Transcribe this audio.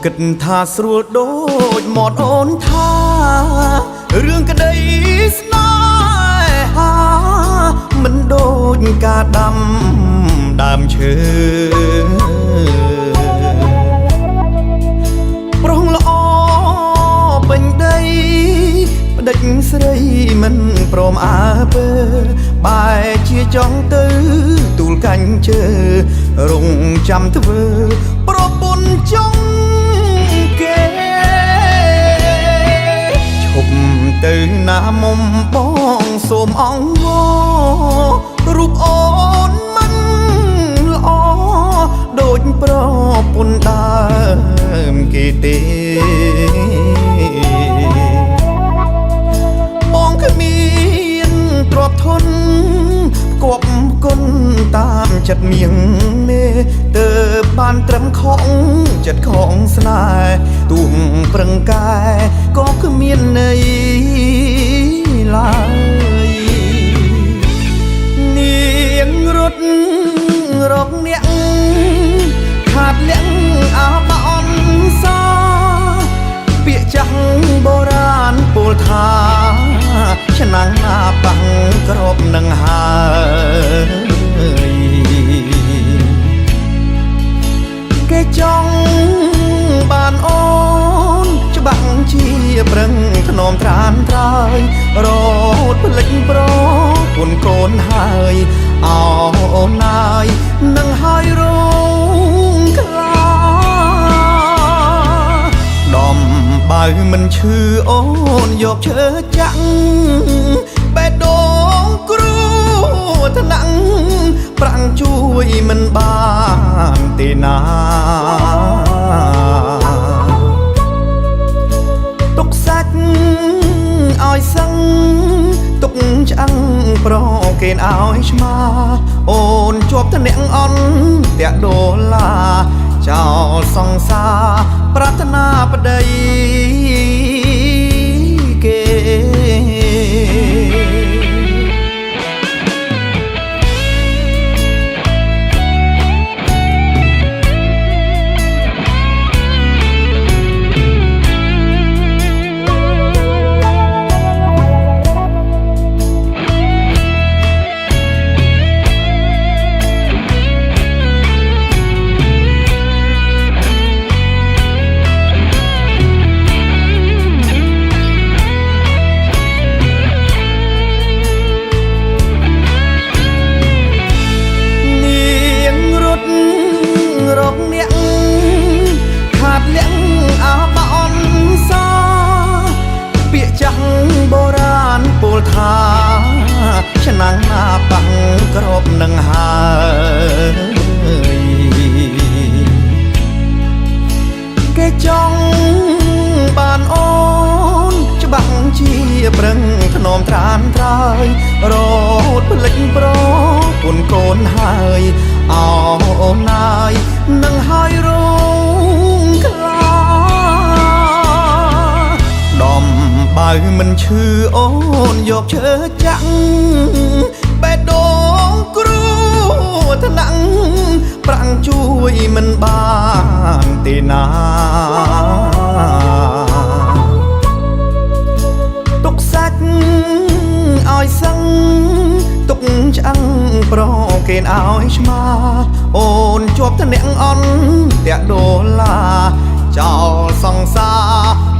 គិតថាស្រួលដូចមាត់អូនថារឿងក្តីស្នេហាមិនដូចការដាំដើមឈើប្រុងល្អពេញដីប្ដេចស្រីមិនព្រមអើពើបែរជាចង់ទៅទូលកាញ់ជើរងចាំធ្វើប្រពន្ធចង់គេឈប់ទៅណាមុំបងសូមអង្វររូបអូនមិនល្អដូចប្រពន្ធដើមគេទេបងគ្មានទ្រព្យធនគប់គុណតាមចិត្តមៀងមេទើបបានត្រឹមខំចិត្តខំស្នេហ៍ទួងប្រឹងកាយក៏គ្មានន័យឡើយនាងរត់រកអ្នកខាតលៀងអោបអនសាពាក្យចាស់បុរាណពោលថាឆ្នាំងណាបាំងក្របនឹងហើយគេចង់បានអូនច្បាំងជាប្រឹងធ្នមត្រានត្រើយរត់ភ្លេចប្រពន្ធកូនហើយអោអូនណាយនឹងហើយរងខ្លាដំបើមិនឈឺអូនយកឈើចាក់បេះដូងគ្រូថ្នាក់ប្រាំងជួយមិនបានទេណាទុកសាច់ឲ្យសឹងទុកឆ្អឹងប្រគេនឲ្យឆ្មាអូនជាប់ធ្នាក់អន់តាក់ដុល្លារចោលសង្សារប្រាថ្នាប្តីគេឆ្នាំងណាបាំងក្របនឹងហើយគេចង់បានអូនច្បាំងជាប្រឹងធ្នមត្រានត្រើយរត់ភ្លេចប្រពន្ធកូនហើយអោអូនណាយនឹងហើយរងខ្លាដំបើមិនឈឺអូនយកឈើចាក់បេះដូងគ្រូថ្នាក់ប្រាំងជួយមិនបានទេណាទុកសាច់ឲ្យសឹងទុកឆ្អឹងប្រគេនឲ្យឆ្មាអូនជាប់ធ្នាក់អន់តាក់ដុល្លារចោលសង្សារ